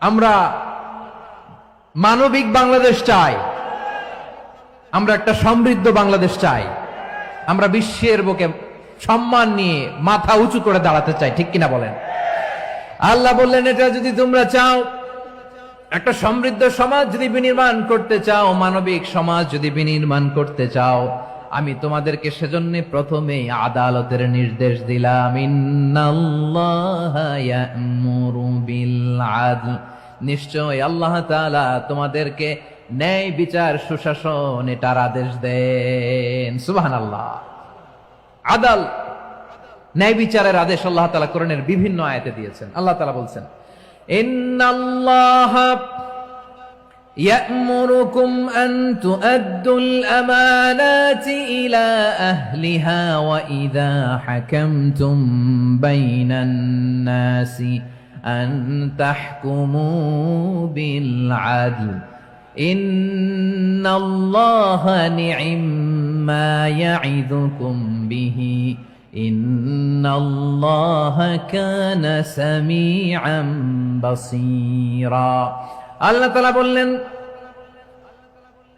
আমরা মানবিক বাংলাদেশ চাই। আমরা একটা সমৃদ্ধ বাংলাদেশ চাই। আমরা বিশ্বের বুকে সম্মান নিয়ে মাথা উঁচু করে দাঁড়াতে চাই, ঠিক কিনা বলেন? আল্লাহ বললেন, এটা যদি তোমরা চাও, একটা সমৃদ্ধ সমাজ যদি বিনির্মাণ করতে চাও, মানবিক সমাজ যদি বিনির্মাণ করতে চাও, আমি তোমাদেরকে সেজন্য প্রথমে আদালতের নির্দেশ দিলাম। ইন্নাল্লাহা ইয়া'মুরু বিল আদল, নিশ্চয় আল্লাহ তাআলা তোমাদেরকে ন্যায় বিচার সুশাসন এটার আদেশ দেন। সুবহানাল্লাহ। আদাল, ন্যায় বিচারের আদেশ আল্লাহ তাআলা কোরআনের বিভিন্ন আয়াতে দিয়েছেন। আল্লাহ তাআলা বলছেন, ইন্নাল্লাহা يأمركم أن تؤدوا الأمانات إلى أهلها وإذا حكمتم بين الناس أن تحكموا بالعدل إن الله نعم ما يعظكم به إن الله كان سميعا بصيرا। আল্লাহ তাআলা বললেন,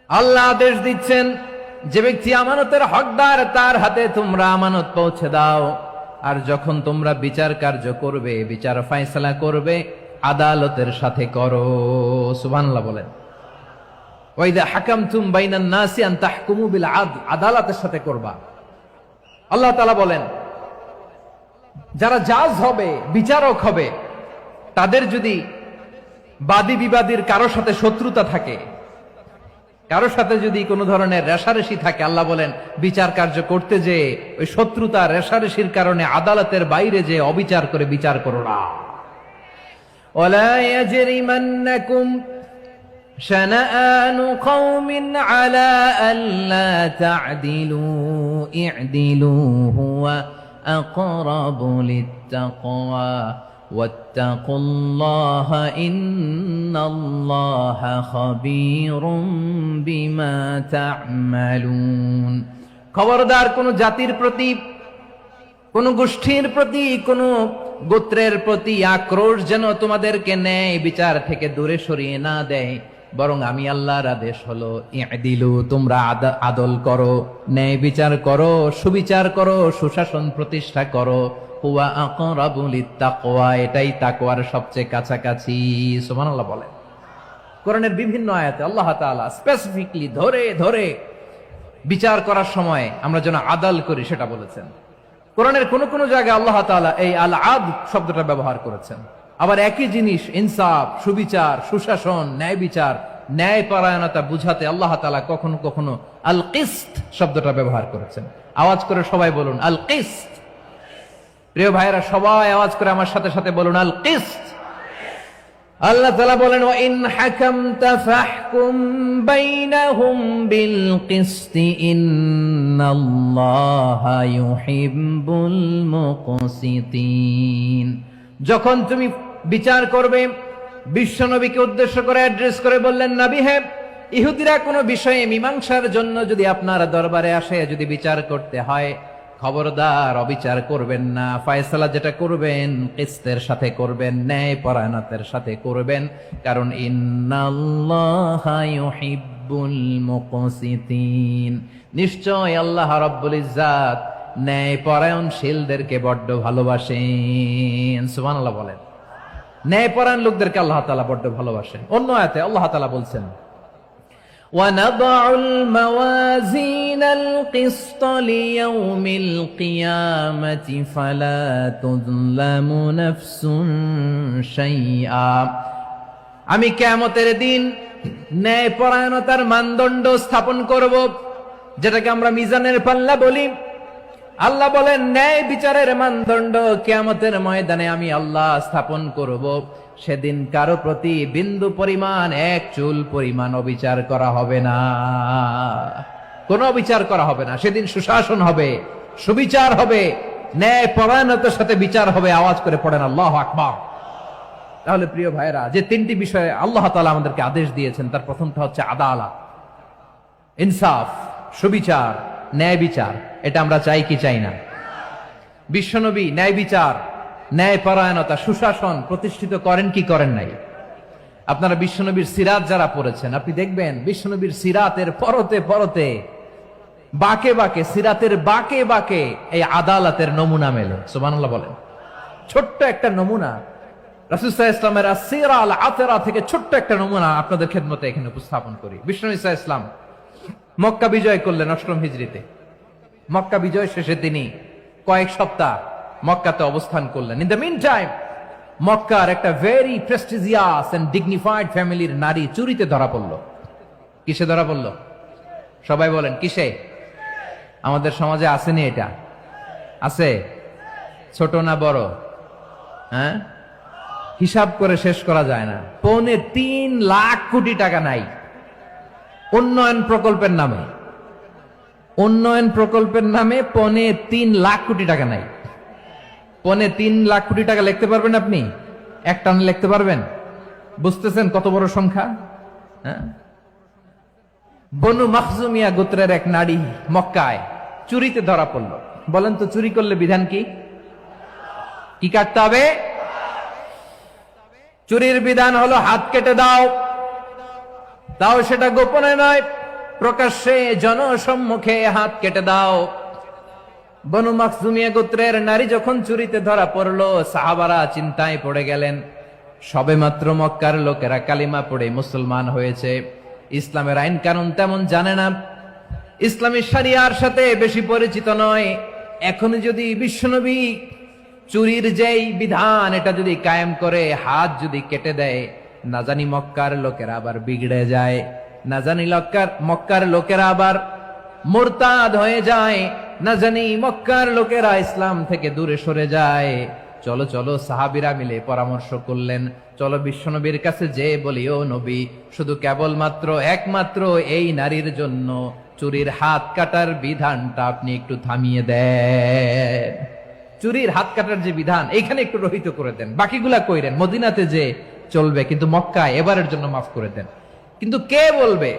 আল্লাহ আদেশ দিচ্ছেন, যে ব্যক্তি আমানতের হকদার তার হাতে তোমরা আমানত পৌঁছে দাও। আর যখন তোমরা বিচার কার্য করবে, বিচার ফয়সালা করবে, আদালতের সাথে করো। সুবহানাল্লাহ বলেন। ওয়াইদা হাকামতুম বাইনান নাসি আন তাহকুমু বিল আদল, আদালতের সাথে করবা। আল্লাহ তাআলা বলেন, যারা জাজ হবে, বিচারক হবে, তাদের যদি বাদী বিবাদীর কারোর সাথে শত্রুতা থাকে, কারোর সাথে যদি কোনো ধরনের রেষারেষি থাকে, আল্লাহ বলেন বিচার কার্য করতে যে ওই শত্রুতা রেষারেষির কারণে আদালতের বাইরে যে অবিচার করে বিচার করো না। ওয়ালা ইয়াজরিমান্নাকুম শানাআনু কওমিন আলা আল্লা তা'দিলু ই'দিলু হুয়া আকরাবু লিত্তাকওয়া ওয়াত্তাকুল্লাহা ইন্নাল্লাহা খাবীরুম বিমা তা'মালুন। খবরদার কোন জাতির প্রতি, কোন গোষ্ঠীর প্রতি, কোন গোত্রের প্রতি আক্রোশ যেন তোমাদেরকে ন্যায় বিচার থেকে দূরে সরিয়ে না দেয়, বরং আমি আল্লাহর আদেশ হলো ই'দিলু, তোমরা আদল করো, ন্যায় বিচার করো, সুবিচার করো, সুশাসন প্রতিষ্ঠা করো। হুয়া আকরাবু লিত্তাকওয়া, এটাই তাকওয়ার সবচেয়ে কাছাকাছি। সুবহানাল্লাহ বলেন। কোরআনের বিভিন্ন আয়াতে আল্লাহ তাআলা স্পেসিফিকলি ধরে ধরে বিচার করার সময় আমরা যেন আদাল করি সেটা বলেছেন। কোরআনের কোন কোন জায়গায় আল্লাহ তাআলা এই আল আদল শব্দটা ব্যবহার করেছেন। আবার একই জিনিস ইনসাফ, সুবিচার, সুশাসন, ন্যায় বিচার, ন্যায় পরায়ণতা বুঝাতে আল্লাহ তাআলা কখনো কখনো আল কিসত শব্দটা ব্যবহার করেছেন। আওয়াজ করে সবাই বলুন আল কিসত। প্রিয় ভাইরা, সবাই আওয়াজ করে আমার সাথে সাথে বলুন আল কিসত। আল্লাহ তাআলা বলেন ওয়া ইন হাকামতা ফাহকুম বাইনাহুম বিল কিসতি ইন্নাল্লাহা ইউহিব্বুল মুকসিতিন। যখন তুমি বিচার করবে, বিশ্বনবীকে উদ্দেশ্য করে অ্যাড্রেস করে বললেন, নবী হে, ইহুদিরা কোনো বিষয়ে মীমাংসার জন্য যদি আপনার দরবারে আসে, যদি বিচার করতে হয়, খবরদার অবিচার করবেন না। ফয়সালা যেটা করবেন কিসতের সাথে করবেন, ন্যায় পরায়ণতার সাথে করবেন, কারণ ইন্নাল্লাহা ইউহিব্বুল মুকসিতিন, নিশ্চয় আল্লাহ রাব্বুল ইজ্জাত ন্যায় পরায়ণশীলদেরকে বড্ড ভালোবাসেন। সুবহানাল্লাহ বলেন। ন্যায় পরায়ণ লোকদেরকে আল্লাহ তাআলা বড্ড ভালোবাসেন। অন্য আয়াতে আল্লাহ তাআলা বলছেন وَنَضَعُ الْمَوَازِينَ الْقِسْطَ لِيَوْمِ الْقِيَامَةِ فَلَا تُظْلَمُ نَفْسٌ شَيْئًا। আমি কিয়ামতের দিন ন্যায় পরায়ণতার মানদণ্ড স্থাপন করব, যেটাকে আমরা মিজানের পাল্লা বলি। আল্লাহ বলেন ন্যায় বিচারের মানদণ্ড কিয়ামতের ময়দানে আমি আল্লাহ স্থাপন করব। সেদিন কারো প্রতি বিন্দু পরিমাণ, এক চুল পরিমাণ অবিচার করা হবে না, কোনো অবিচার করা হবে না। সেদিন সুশাসন হবে, সুবিচার হবে, ন্যায় পরায়ণতার সাথে বিচার হবে। আওয়াজ করে পড়েন আল্লাহু আকবার। তাহলে প্রিয় ভাইরা, যে তিনটি বিষয়ে আল্লাহ তাআলা আমাদেরকে আদেশ দিয়েছেন, তার প্রথমটা হচ্ছে আদালত, ইনসাফ, সুবিচার, ন্যায় বিচার। এটা আমরা চাই কি চাই না? বিশ্বনবী ন্যায় বিচার, ন্যায় পরায়ণতা, সুশাসন প্রতিষ্ঠিত করেন কি করেন নাই? আপনারা বিশ্বনবীর সিরাত যারা পড়েছেন, আপনি দেখবেন বিশ্বনবীর সিরাতের পরতে পরতে, বাঁকে বাঁকে, সিরাতের বাঁকে বাঁকে এই আদালতের নমুনা মেলে। সুবহানাল্লাহ বলেন। ছোট্ট একটা নমুনা রাসূল সাল্লাল্লাহু আলাইহি ওয়াসাল্লামের আসসিরা আল আতরা থেকে ছোট্ট একটা নমুনা আপনাদের খেদমতে এখানে উপস্থাপন করি। বিশ্বনবী সাল্লাল্লাহু আলাইহি ওয়াসাল্লাম মক্কা বিজয় করলেন ৮ম হিজরিতে। মক্কা বিজয় শেষে তিনি কয়েক সপ্তাহ মক্কাতে অবস্থান করলেন। ইন দ্য মিন টাইম মক্কার একটা ভেরি প্রেস্টিজিয়াস এন্ড ডিগনিফাইড ফ্যামিলির নারী চুরিতে ধরা পড়ল। কিসে ধরা পড়ল? সবাই বলেন কিসে? আমাদের সমাজে আসেনি এটা? আছে? ছোট না বড়? হ্যাঁ, হিসাব করে শেষ করা যায় না। ৩.৫ লাখ কোটি টাকা নাই উন্নয়ন প্রকল্পের নামে। উন্নয়ন প্রকল্পের নামে ৩.৫ লাখ কোটি টাকা নাই। ৩.৫ লাখ কোটি টাকা লিখতে পারবেন আপনি? এক টানে লিখতে পারবেন? বুঝতেছেন কত বড় সংখ্যা? হ্যাঁ, বনু মাখজুমিয়া গোত্রের এক নারী মক্কায় চুরিতে ধরা পড়ল। বলেন তো চুরি করলে বিধান কি? কি কাটতে হবে? চুরির বিধান হলো হাত কেটে দাও। তাও সেটা গোপনে নয়, প্রকাশ্যে জনসম্মুখে হাত কেটে দাও। বনু মাখজুমিয়া গোত্রের নারী যখন চুরিতে ধরা পড়লো, সাহাবারা চিন্তায় পড়ে গেলেন। সবেমাত্র মক্কার লোকেরা কালিমা পড়ে মুসলমান হয়েছে, ইসলামের আইন কানুন তেমন জানে না, ইসলামী শরিয়ার সাথে বেশি পরিচিত নয়। এখন যদি বিশ্বনবী চুরির যেই বিধান এটা যদি কায়েম করে হাত যদি কেটে দেয়, না জানি মক্কার লোকেরা আবার বিগড়ে যায়, না জানি মক্কার লোকেরা আবার মুরতাদ হয়ে যায়, না জানি মক্কার লোকেরা ইসলাম থেকে দূরে সরে যায়। চলো চলো, সাহাবীরা মিলে পরামর্শ করলেন, চলো বিশ্বনবীর কাছে যে বলি, ও নবী, শুধু কেবলমাত্র একমাত্র এই নারীর জন্য চুরির হাত কাটার বিধানটা আপনি একটু থামিয়ে দেন। চুরির হাত কাটার যে বিধান এখানে একটু রহিত করে দেন, বাকিগুলা কইরেন মদিনাতে যে চলবে, কিন্তু মক্কায় এবারের জন্য মাফ করে দেন। কিন্তু কে বলবে?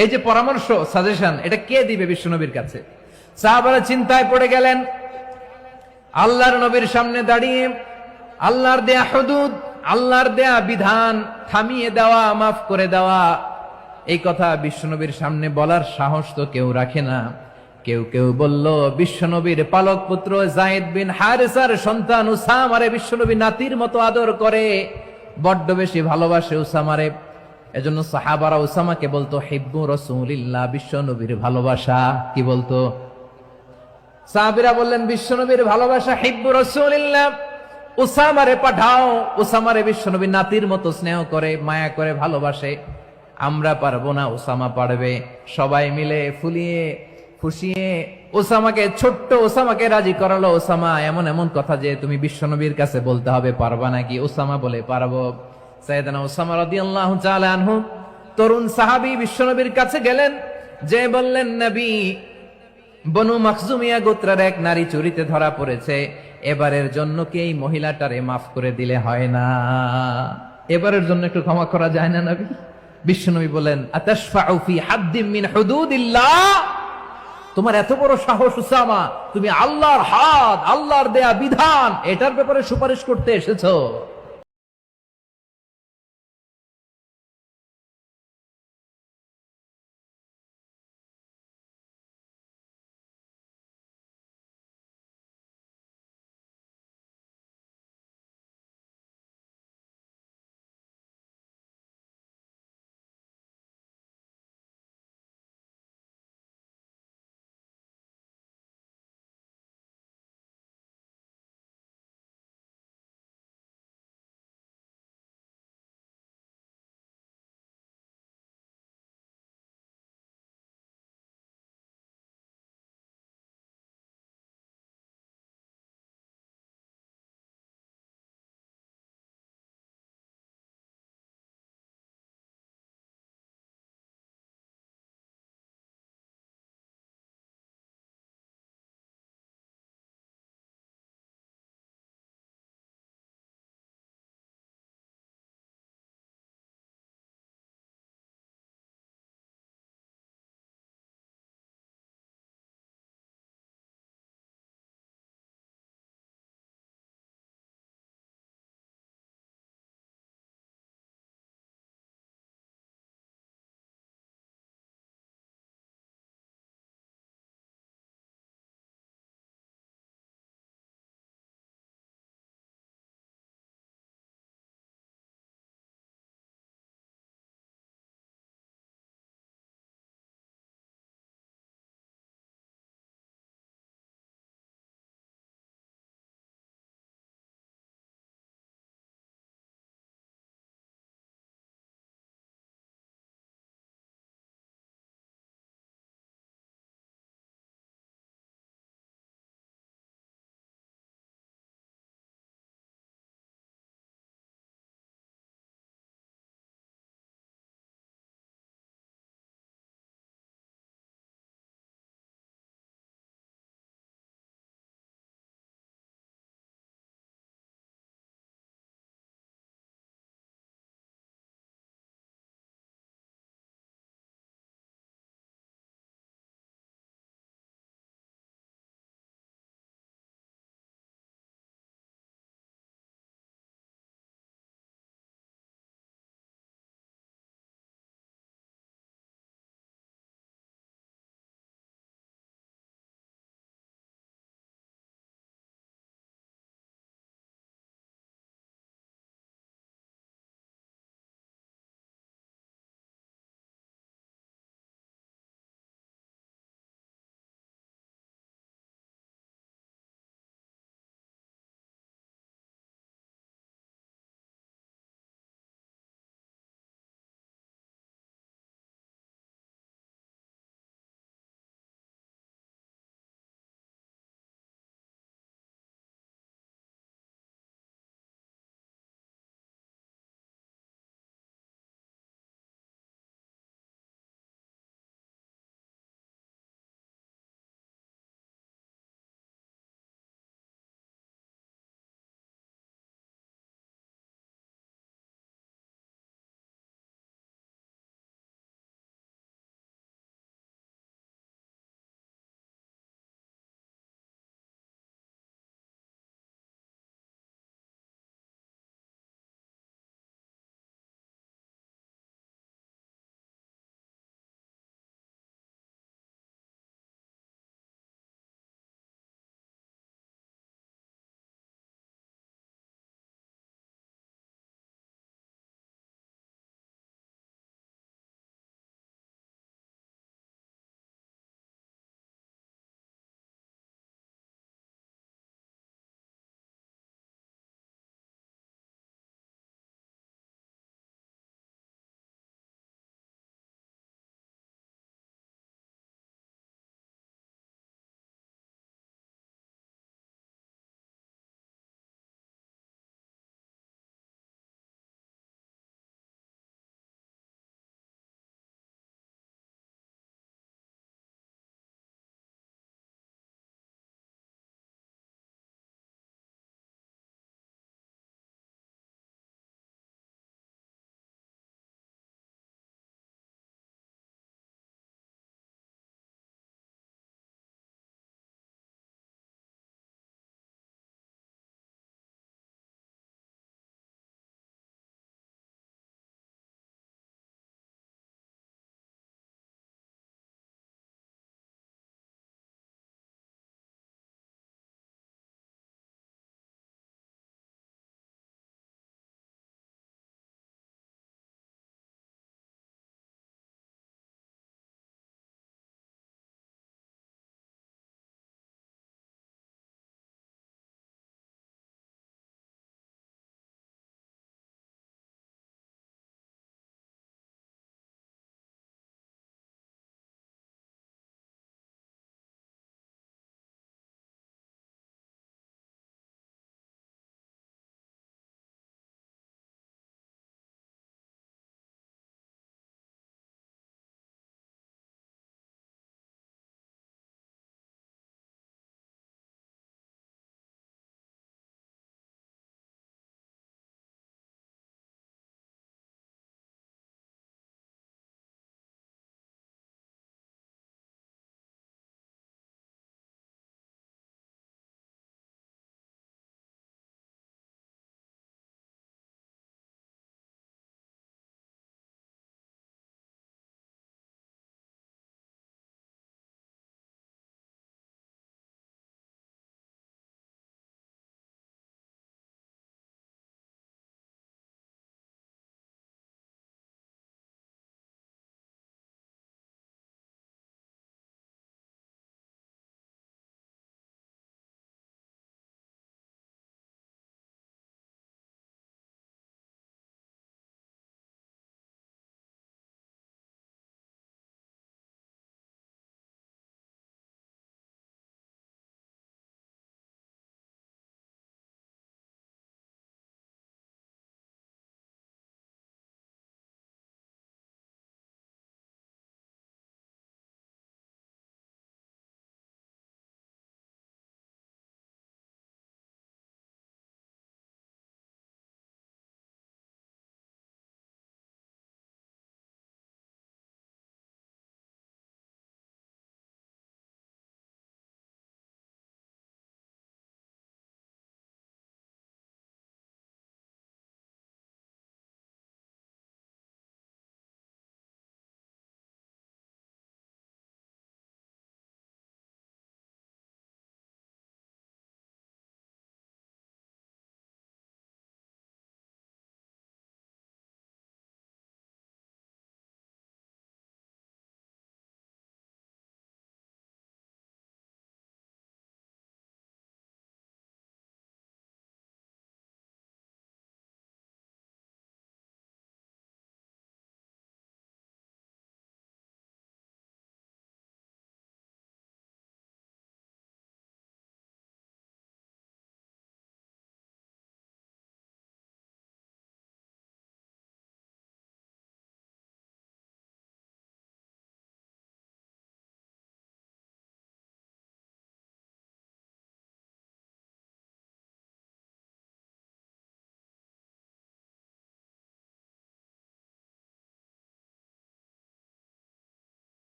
এই যে পরামর্শ, সাজেশন, এটা কে দিবে বিশ্বনবীর কাছে? সাহাবারা চিন্তায় পড়ে গেলেন। আল্লাহর নবীর সামনে দাঁড়িয়ে আল্লাহর দেয়া হুদুদ, আল্লাহর দেয়া বিধান থামিয়ে দেওয়া, মাফ করে দেওয়া, এই কথা বিশ্বনবীর সামনে বলার সাহস তো কেউ রাখে না। কেউ কেউ বলল, বিশ্বনবীর পালক পুত্র যায়েদ বিন হারেসার সন্তান উসামারে বিশ্বনবী নাতির মতো আদর করে, বড্ড বেশি ভালোবাসে উসামারে। এজন্য সাহাবারা উসামাকে বলতো হিব্বু রাসূলিল্লাহ, বিশ্ব নবীর ভালোবাসা। কি বলতো? সাহাবীরা বললেন বিশ্ব নবীর ভালোবাসা, হিব্বু রাসূলিল্লাহ, উসামারে পাঠাও। উসামারে বিশ্ব নবী নাতির মতো স্নেহ করে, মায়া করে, ভালোবাসে। আমরা পারবো না, উসামা পারবে। সবাই মিলে ফুলিয়ে ফুসিয়ে ওসামাকে, ছোট্ট ওসামাকে রাজি করালো। ওসামা, এমন এমন কথা যে তুমি বিশ্বনবীর কাছে বলতে হবে, পারবা নাকি? ওসামা বলে পারবো। সাইয়েদনা ওসামা রাদিয়াল্লাহু তাআলা আনহু তরুণ সাহাবী বিশ্বনবীর কাছে গেলেন, যে বললেন, নবী, বনু মাখজুমিয়া গোত্রের এক নারী চুরিতে ধরা পড়েছে, এবারের জন্য কি এই মহিলাটারে মাফ করে দিলে হয় না? এবারের জন্য একটু ক্ষমা করা যায় না নবী? বিশ্বনবী বলেন, আতাশফাউ ফি হাদ্দিম মিন হুদুদিল্লাহ, তোমার এত বড় সাহস উসামা, তুমি আল্লাহর হাদ, আল্লাহর দেয়া বিধান, এটার ব্যাপারে সুপারিশ করতে এসেছো?